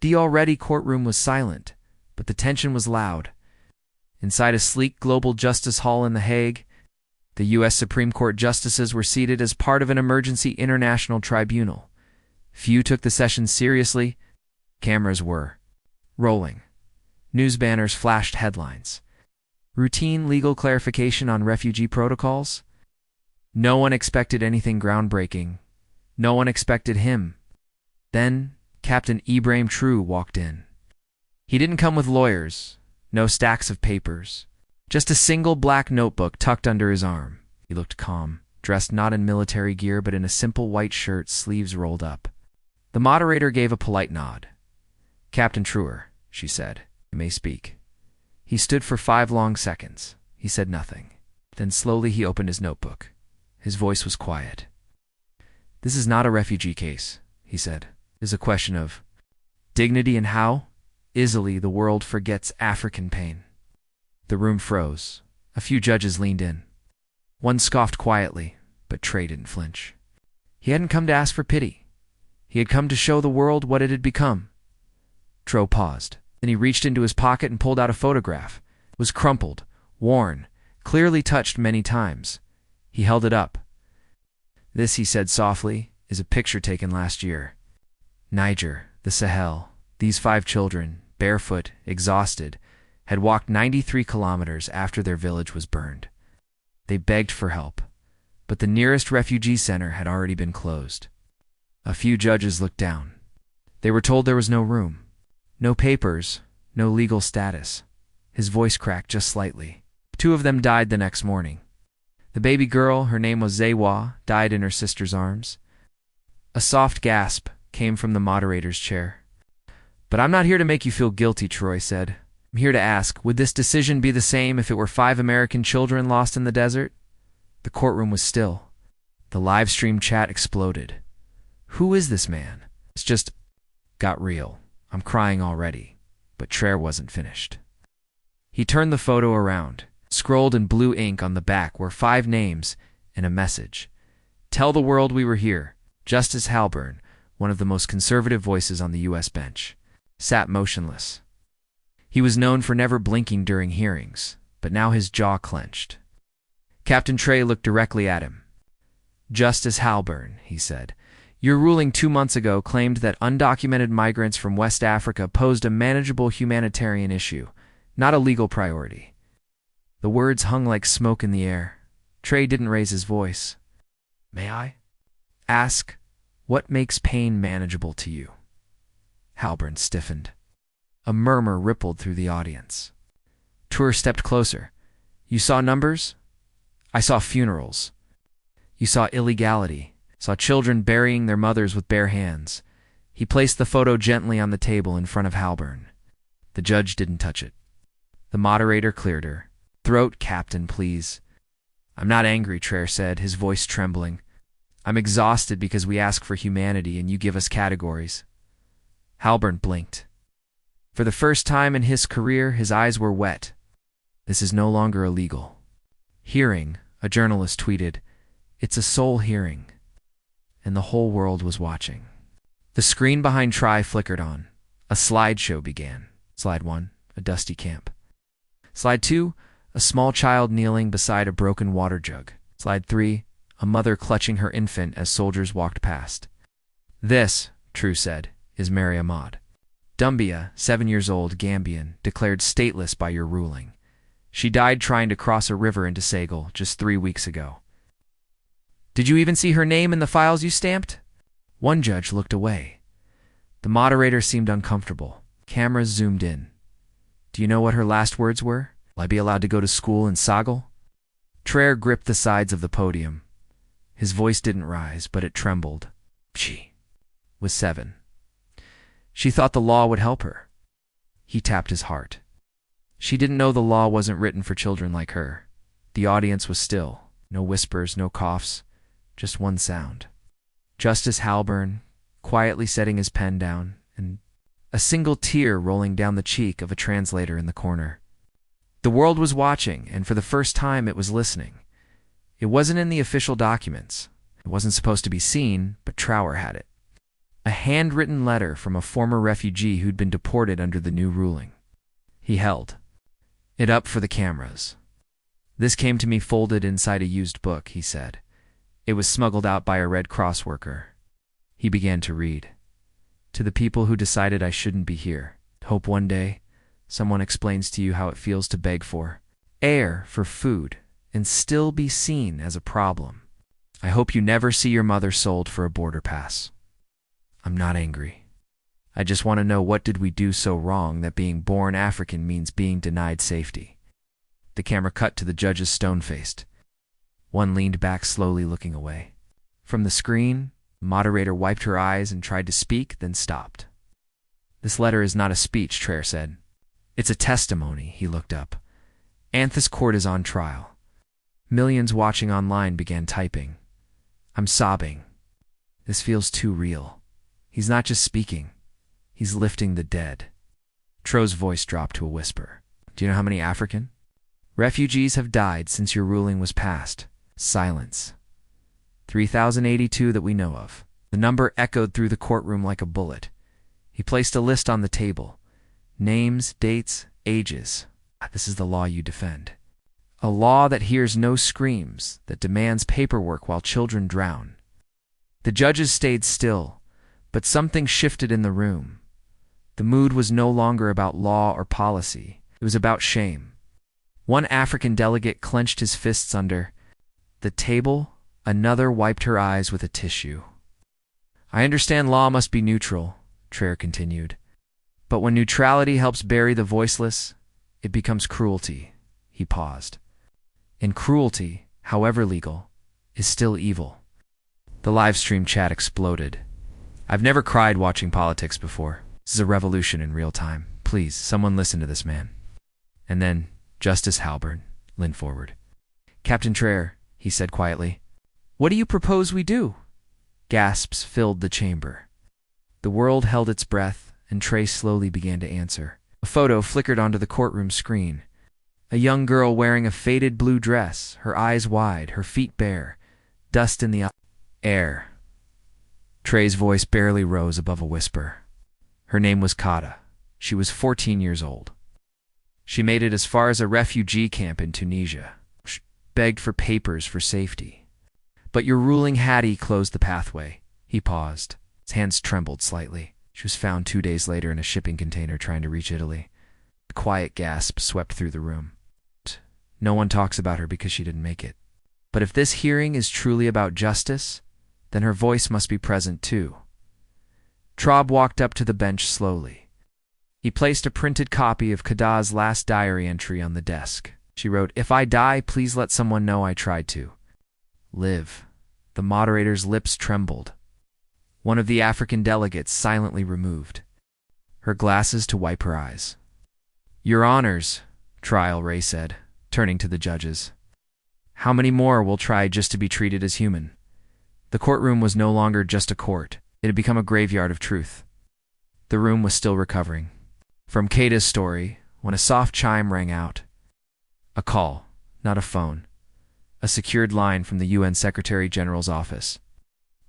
The already courtroom was silent, but the tension was loud. Inside a sleek global justice hall in The Hague, the U.S. Supreme Court justices were seated as part of an emergency international tribunal. Few took the session seriously. Cameras were rolling. News banners flashed headlines. Routine legal clarification on refugee protocols? No one expected anything groundbreaking. No one expected him. Then, Captain Ibrahim walked in. He didn't come with lawyers, no stacks of papers, just a single black notebook tucked under his arm. He looked calm, dressed not in military gear but in a simple white shirt, sleeves rolled up. The moderator gave a polite nod. "Captain Traoré," she said, "you may speak." He stood for 5 long seconds. He said nothing. Then slowly he opened his notebook. His voice was quiet. "This is not a refugee case," he said. "It is a question of dignity and how easily the world forgets African pain." The room froze. A few judges leaned in. One scoffed quietly, but Traoré didn't flinch. He hadn't come to ask for pity. He had come to show the world what it had become. Traoré paused. Then he reached into his pocket and pulled out a photograph. It was crumpled, worn, clearly touched many times. He held it up. "This," he said softly, "is a picture taken last year. Niger, the Sahel, these 5 children, barefoot, exhausted, had walked 93 kilometers after their village was burned. They begged for help, but the nearest refugee center had already been closed." A few judges looked down. They were told there was no room. No papers, no legal status. His voice cracked just slightly. 2 of them died the next morning. The baby girl, her name was Zewa, died in her sister's arms. A soft gasp came from the moderator's chair. "But I'm not here to make you feel guilty," Traoré said. "I'm here to ask, would this decision be the same if it were 5 American children lost in the desert?" The courtroom was still. The live stream chat exploded. "Who is this man? It's just got real. I'm crying already." But Traoré wasn't finished. He turned the photo around. Scrolled in blue ink on the back were 5 names and a message. "Tell the world we were here." Justice Halburn, one of the most conservative voices on the U.S. bench, sat motionless. He was known for never blinking during hearings, but now his jaw clenched. Captain Traoré looked directly at him. "Justice Halburn," he said, "your ruling 2 months ago claimed that undocumented migrants from West Africa posed a manageable humanitarian issue, not a legal priority." The words hung like smoke in the air. Traoré didn't raise his voice. "May I ask, what makes pain manageable to you?" Halburn stiffened. A murmur rippled through the audience. Traoré stepped closer. "You saw numbers? I saw funerals. You saw illegality. Saw children burying their mothers with bare hands." He placed the photo gently on the table in front of Halburn. The judge didn't touch it. The moderator cleared her. "Throat, Captain, please." "I'm not angry," Traoré said, his voice trembling. "I'm exhausted because we ask for humanity and you give us categories." Halburn blinked. For the first time in his career, his eyes were wet. "This is no longer illegal." "Hearing," a journalist tweeted. "It's a soul hearing." And the whole world was watching. The screen behind Traoré flickered on. A slideshow began. Slide 1, a dusty camp. Slide 2, a small child kneeling beside a broken water jug. Slide 3, a mother clutching her infant as soldiers walked past. "This," Traoré said, "is Mary Ahmad. Dumbia, 7 years old, Gambian, declared stateless by your ruling. She died trying to cross a river into Senegal just 3 weeks ago." "Did you even see her name in the files you stamped?" One judge looked away. The moderator seemed uncomfortable. Cameras zoomed in. "Do you know what her last words were? Will I be allowed to go to school in Senegal?" Traoré gripped the sides of the podium. His voice didn't rise, but it trembled. She was 7. She thought the law would help her. He tapped his heart. She didn't know the law wasn't written for children like her. The audience was still. No whispers, no coughs. Just one sound. Justice Halburn, quietly setting his pen down, and a single tear rolling down the cheek of a translator in the corner. The world was watching, and for the first time it was listening. It wasn't in the official documents. It wasn't supposed to be seen, but Traoré had it. A handwritten letter from a former refugee who'd been deported under the new ruling. He held it up for the cameras. "This came to me folded inside a used book," he said. "It was smuggled out by a Red Cross worker." He began to read. "To the people who decided I shouldn't be here. Hope one day someone explains to you how it feels to beg for air, for food, and still be seen as a problem. I hope you never see your mother sold for a border pass. I'm not angry. I just want to know, what did we do so wrong that being born African means being denied safety?" The camera cut to the judges, stone-faced. One leaned back, slowly looking away. From the screen, the moderator wiped her eyes and tried to speak, then stopped. "This letter is not a speech," Traoré said. "It's a testimony." He looked up. "Anthis court is on trial." Millions watching online began typing. "I'm sobbing. This feels too real. He's not just speaking. He's lifting the dead." Traoré's voice dropped to a whisper. "Do you know how many African refugees have died since your ruling was passed?" Silence. 3,082 that we know of. The number echoed through the courtroom like a bullet. He placed a list on the table. Names, dates, ages. This is the law you defend. A law that hears no screams, that demands paperwork while children drown. The judges stayed still, but something shifted in the room. The mood was no longer about law or policy. It was about shame. One African delegate clenched his fists under the table. Another wiped her eyes with a tissue. "I understand law must be neutral," Traoré continued. "But when neutrality helps bury the voiceless, it becomes cruelty." He paused. "And cruelty, however legal, is still evil." The live stream chat exploded. "I've never cried watching politics before. This is a revolution in real time. Please, someone listen to this man." And then Justice Halbern leaned forward. "Captain Traoré," he said quietly, "what do you propose we do?" Gasps filled the chamber. The world held its breath, and Traoré slowly began to answer. A photo flickered onto the courtroom screen. A young girl wearing a faded blue dress, her eyes wide, her feet bare, dust in the air. Traoré's voice barely rose above a whisper. Her name was Kata. She was 14 years old. She made it as far as a refugee camp in Tunisia. She begged for papers for safety. But your ruling Hattie closed the pathway. He paused. His hands trembled slightly. She was found 2 days later in a shipping container trying to reach Italy. A quiet gasp swept through the room. No one talks about her because she didn't make it. But if this hearing is truly about justice, then her voice must be present too. Traoré walked up to the bench slowly. He placed a printed copy of Kada's last diary entry on the desk. She wrote, "If I die, please let someone know I tried to live." The moderator's lips trembled. One of the African delegates silently removed her glasses to wipe her eyes. "Your Honors," Traoré said, turning to the judges. "How many more will try just to be treated as human?" The courtroom was no longer just a court. It had become a graveyard of truth. The room was still recovering. From Kada's story, when a soft chime rang out. A call, not a phone. A secured line from the UN Secretary General's office.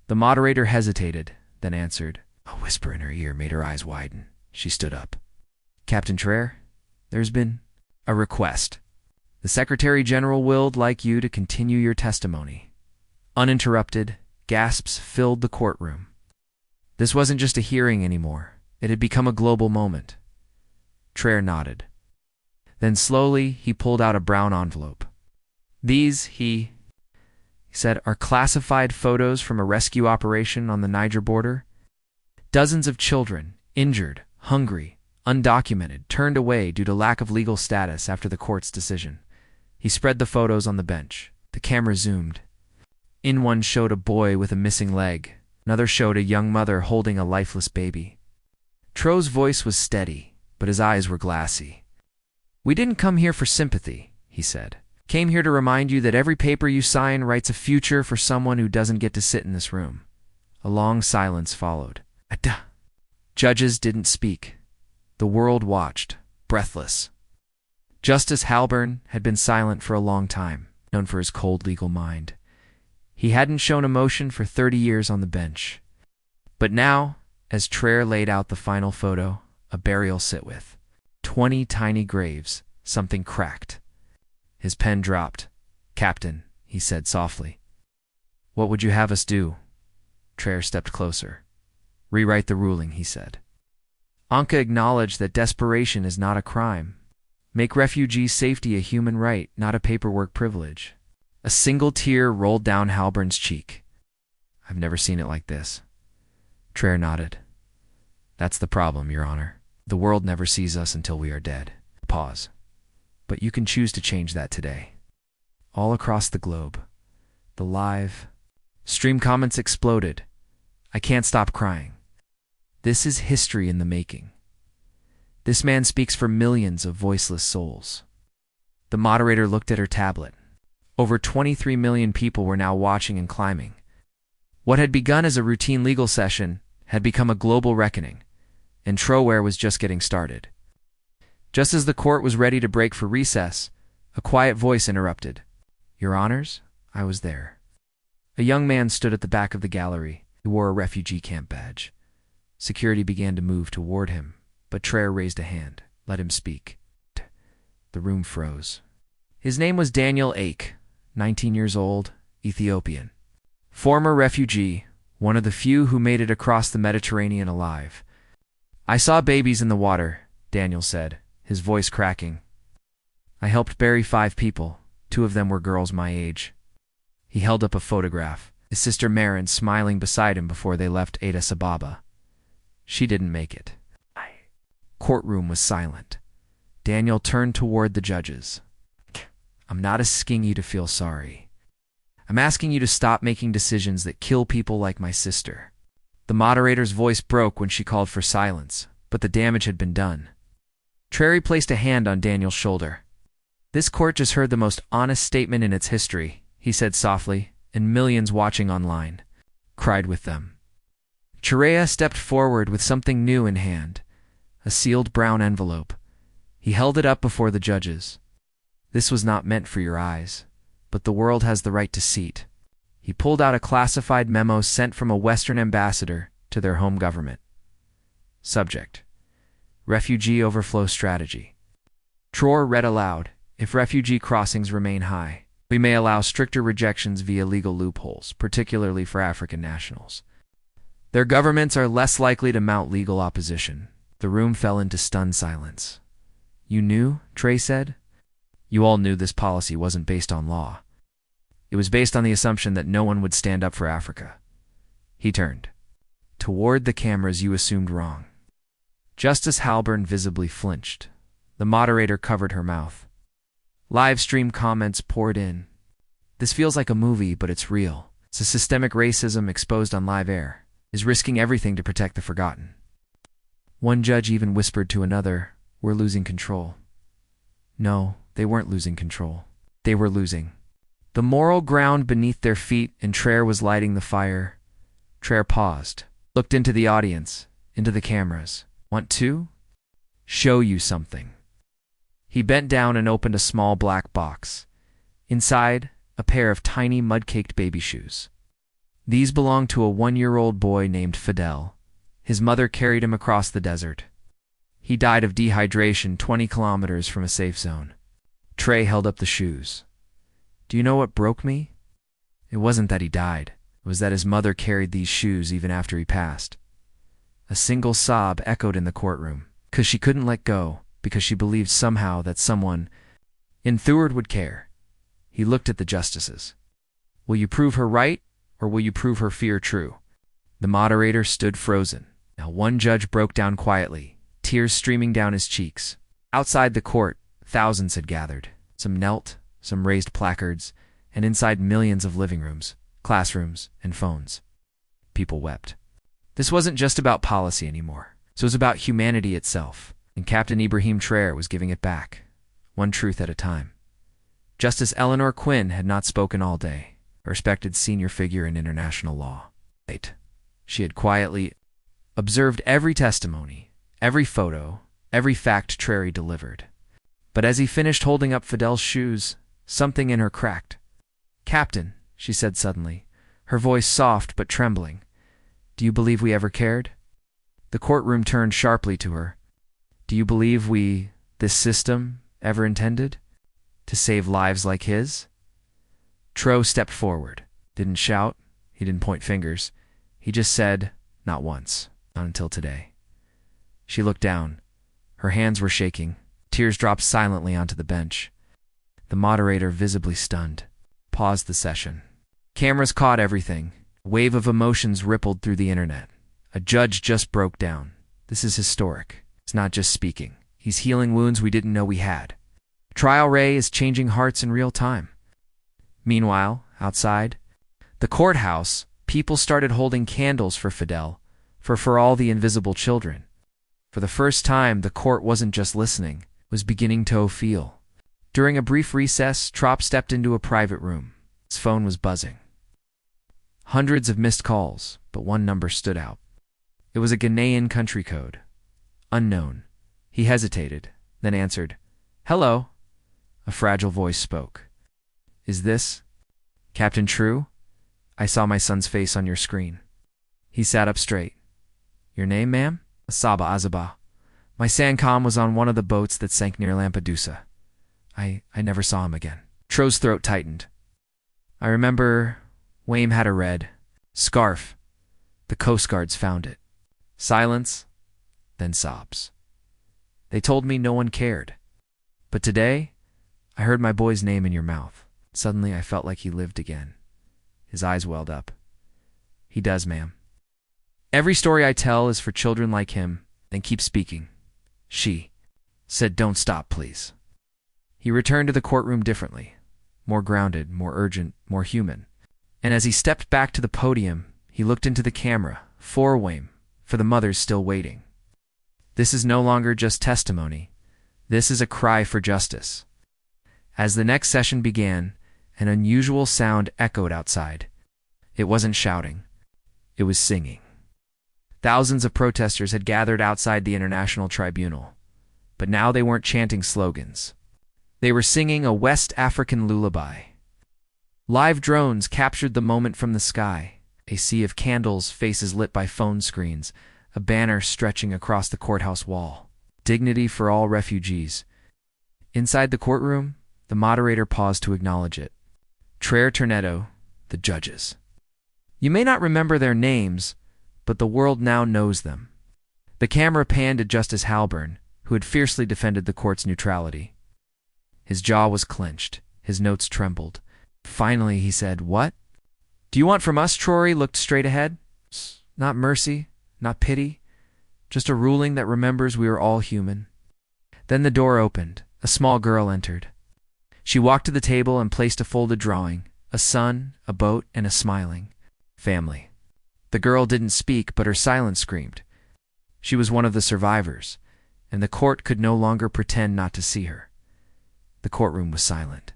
The moderator hesitated, then answered. A whisper in her ear made her eyes widen. She stood up. "Captain Traoré, there's been a request. The Secretary General willed like you to continue your testimony." Uninterrupted, gasps filled the courtroom. This wasn't just a hearing anymore. It had become a global moment. Traoré nodded. Then slowly he pulled out a brown envelope. "These," he said, "are classified photos from a rescue operation on the Niger border. Dozens of children, injured, hungry, undocumented, turned away due to lack of legal status after the court's decision." He spread the photos on the bench. The camera zoomed. In one showed a boy with a missing leg. Another showed a young mother holding a lifeless baby. Traoré's voice was steady, but his eyes were glassy. "We didn't come here for sympathy," he said. "Came here to remind you that every paper you sign writes a future for someone who doesn't get to sit in this room." A long silence followed. Ada. Judges didn't speak. The world watched, breathless. Justice Halbern had been silent for a long time, known for his cold legal mind. He hadn't shown emotion for 30 years on the bench. But now, As Traoré laid out the final photo, a burial sit with 20 tiny graves, something cracked. His pen dropped. "Captain," he said softly. "What would you have us do?" Traoré stepped closer. "Rewrite the ruling," he said. Anka acknowledged that desperation is not a crime. Make refugee safety a human right, not a paperwork privilege. A single tear rolled down Halbern's cheek. "I've never seen it like this." Traoré nodded. "That's the problem, Your Honor. The world never sees us until we are dead." Pause. "But you can choose to change that today." All across the globe, the live stream comments exploded. "I can't stop crying. This is history in the making. This man speaks for millions of voiceless souls." The moderator looked at her tablet. Over 23 million people were now watching and climbing. What had begun as a routine legal session had become a global reckoning, and Traoré was just getting started. Just as the court was ready to break for recess, a quiet voice interrupted. "Your Honors, I was there." A young man stood at the back of the gallery. He wore a refugee camp badge. Security began to move toward him, but Traoré raised a hand. "Let him speak." The room froze. His name was Daniel Ake, 19 years old, Ethiopian. Former refugee, one of the few who made it across the Mediterranean alive. "I saw babies in the water," Daniel said, his voice cracking. "I helped bury 5 people. 2 of them were girls my age." He held up a photograph, his sister Marin smiling beside him before they left Addis Ababa. She didn't make it. Courtroom was silent. Daniel turned toward the judges. "I'm not asking you to feel sorry. I'm asking you to stop making decisions that kill people like my sister." The moderator's voice broke when she called for silence, but the damage had been done. Traoré placed a hand on Daniel's shoulder. "This court just heard the most honest statement in its history," he said softly, and millions watching online cried with them. Traoré stepped forward with something new in hand, a sealed brown envelope. He held it up before the judges. "This was not meant for your eyes, but the world has the right to see it." He pulled out a classified memo sent from a Western ambassador to their home government. Subject: Refugee Overflow Strategy. Traoré read aloud, "If refugee crossings remain high, we may allow stricter rejections via legal loopholes, particularly for African nationals. Their governments are less likely to mount legal opposition." The room fell into stunned silence. "You knew?" Traoré said. "You all knew this policy wasn't based on law. It was based on the assumption that no one would stand up for Africa." He turned. "Toward the cameras you assumed wrong." Justice Halbern visibly flinched. The moderator covered her mouth. Live stream comments poured in. "This feels like a movie, but it's real. It's a systemic racism exposed on live air. Is risking everything to protect the forgotten." One judge even whispered to another, "We're losing control." No, they weren't losing control. They were losing the moral ground beneath their feet, and Traoré was lighting the fire. Traoré paused, looked into the audience, into the cameras. "Want to show you something?" He bent down and opened a small black box. Inside, a pair of tiny mud-caked baby shoes. These belonged to a 1-year-old boy named Fidel. His mother carried him across the desert. He died of dehydration 20 kilometers from a safe zone. Traoré held up the shoes. "Do you know what broke me? It wasn't that he died. It was that his mother carried these shoes even after he passed." A single sob echoed in the courtroom, because she couldn't let go, because she believed somehow that someone in Theward would care. He looked at the justices. "Will you prove her right, or will you prove her fear true?" The moderator stood frozen. Now one judge broke down quietly, tears streaming down his cheeks. Outside the court, thousands had gathered. Some knelt, some raised placards, and inside millions of living rooms, classrooms, and phones. People wept. This wasn't just about policy anymore. It was about humanity itself, and Captain Ibrahim Traoré was giving it back, one truth at a time. Justice Eleanor Quinn had not spoken all day, a respected senior figure in international law. She had quietly observed every testimony, every photo, every fact Traoré delivered. But as he finished holding up Fidel's shoes, something in her cracked. "Captain," she said suddenly, her voice soft but trembling, "do you believe we ever cared?" The courtroom turned sharply to her. Do you believe this system, ever intended to save lives like his? Traoré stepped forward. Didn't shout. He didn't point fingers. He just said, not once, not until today. She looked down. Her hands were shaking. Tears dropped silently onto the bench. The moderator, visibly stunned, paused the session. Cameras caught everything. A wave of emotions rippled through the internet. A judge just broke down. This is historic. He's not just speaking. He's healing wounds we didn't know we had. Traoré is changing hearts in real time. Meanwhile, outside the courthouse, people started holding candles for Fidel, for all the invisible children. For the first time, the court wasn't just listening, it was beginning to feel. During a brief recess, Traoré stepped into a private room. His phone was buzzing. Hundreds of missed calls, but one number stood out. It was a Ghanaian country code. Unknown. He hesitated, then answered. Hello. A fragile voice spoke. Is this Captain True? I saw my son's face on your screen. He sat up straight. Your name, ma'am? Asaba Azaba. My Sancom was on one of the boats that sank near Lampedusa. I never saw him again. Tro's throat tightened. I remember Wayne had a red scarf. The Coast Guards found it. Silence, then sobs. They told me no one cared. But today, I heard my boy's name in your mouth. Suddenly, I felt like he lived again. His eyes welled up. He does, ma'am. Every story I tell is for children like him. Then keep speaking. She said, don't stop, please. He returned to the courtroom differently. More grounded, more urgent, more human. And as he stepped back to the podium, he looked into the camera, for Wayne, for the mothers still waiting. This is no longer just testimony. This is a cry for justice. As the next session began, an unusual sound echoed outside. It wasn't shouting. It was singing. Thousands of protesters had gathered outside the International Tribunal. But now they weren't chanting slogans. They were singing a West African lullaby. Live drones captured the moment from the sky. A sea of candles, faces lit by phone screens, a banner stretching across the courthouse wall. Dignity for all refugees. Inside the courtroom, the moderator paused to acknowledge it. Traoré Tornado, the judges. You may not remember their names, but the world now knows them. The camera panned to Justice Halburn, who had fiercely defended the court's neutrality. His jaw was clenched. His notes trembled. Finally, he said, What? Do you want from us? Traoré looked straight ahead. Not mercy, not pity, just a ruling that remembers we are all human. Then the door opened. A small girl entered. She walked to the table and placed a folded drawing, a sun, a boat, and a smiling family. The girl didn't speak, but her silence screamed. She was one of the survivors, and the court could no longer pretend not to see her. The courtroom was silent.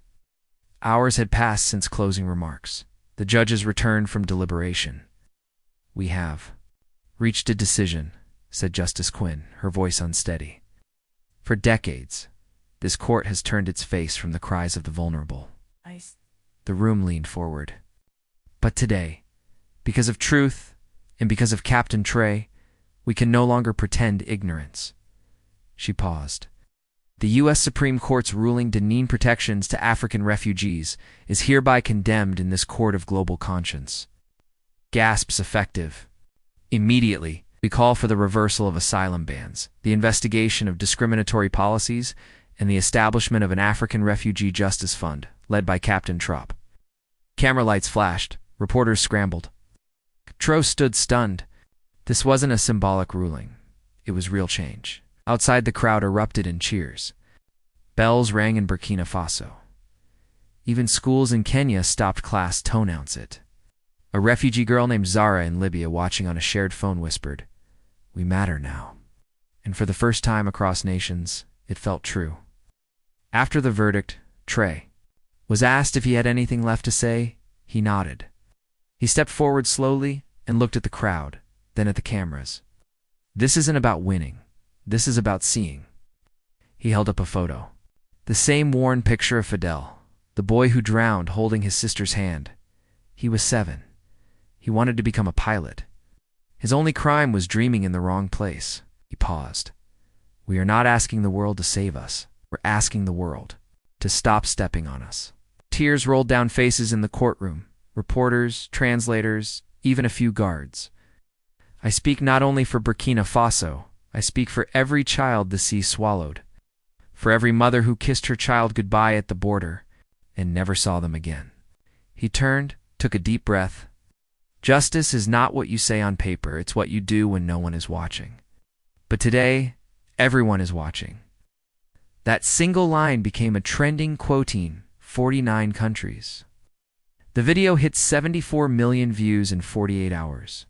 Hours had passed since closing remarks. The judges returned from deliberation. We have reached a decision, said Justice Quinn, her voice unsteady. For decades, this court has turned its face from the cries of the vulnerable. The room leaned forward. But today, because of truth and because of Captain Traoré, we can no longer pretend ignorance. She paused. The U.S. Supreme Court's ruling denying protections to African refugees is hereby condemned in this court of global conscience. Gasps effective. Immediately, we call for the reversal of asylum bans, the investigation of discriminatory policies, and the establishment of an African Refugee Justice Fund, led by Captain Traoré. Camera lights flashed. Reporters scrambled. Traoré stood stunned. This wasn't a symbolic ruling. It was real change. Outside, the crowd erupted in cheers. Bells rang in Burkina Faso. Even schools in Kenya stopped class to announce it. A refugee girl named Zara in Libya, watching on a shared phone, whispered, "We matter now." And for the first time across nations, it felt true. After the verdict, Traoré was asked if he had anything left to say. He nodded. He stepped forward slowly and looked at the crowd, then at the cameras. This isn't about winning. This is about seeing. He held up a photo. The same worn picture of Fidel, the boy who drowned holding his sister's hand. He was 7. He wanted to become a pilot. His only crime was dreaming in the wrong place. He paused. We are not asking the world to save us. We're asking the world to stop stepping on us. Tears rolled down faces in the courtroom. Reporters, translators, even a few guards. I speak not only for Burkina Faso, I speak for every child the sea swallowed, for every mother who kissed her child goodbye at the border and never saw them again. He turned, took a deep breath. Justice is not what you say on paper, it's what you do when no one is watching. But today, everyone is watching. That single line became a trending quote in 49 countries. The video hit 74 million views in 48 hours,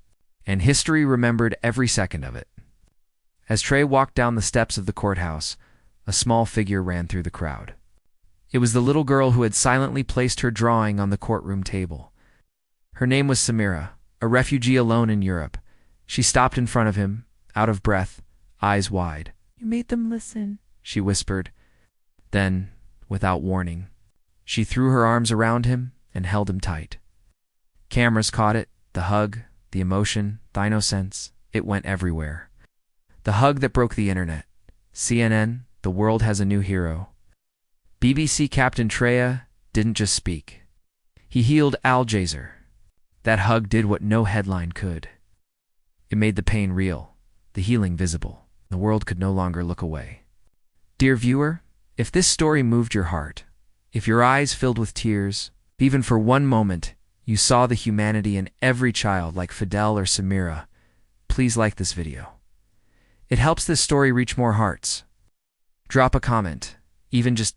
and history remembered every second of it. As Traoré walked down the steps of the courthouse, a small figure ran through the crowd. It was the little girl who had silently placed her drawing on the courtroom table. Her name was Samira, a refugee alone in Europe. She stopped in front of him, out of breath, eyes wide. You made them listen, she whispered. Then, without warning, she threw her arms around him and held him tight. Cameras caught it, the hug, the emotion, the innocence. It went everywhere. The hug that broke the internet. CNN, the world has a new hero. BBC Captain Traoré didn't just speak. He healed Al Jazeera. That hug did what no headline could. It made the pain real, the healing visible. The world could no longer look away. Dear viewer, if this story moved your heart, if your eyes filled with tears, even for one moment, you saw the humanity in every child like Fidel or Samira, please like this video. It helps this story reach more hearts. Drop a comment, even just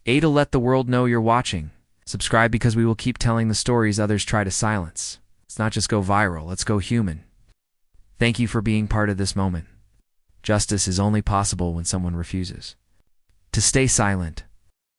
to let the world know you're watching. Subscribe because we will keep telling the stories others try to silence. Let's not just go viral, let's go human. Thank you for being part of this moment. Justice is only possible when someone refuses to stay silent.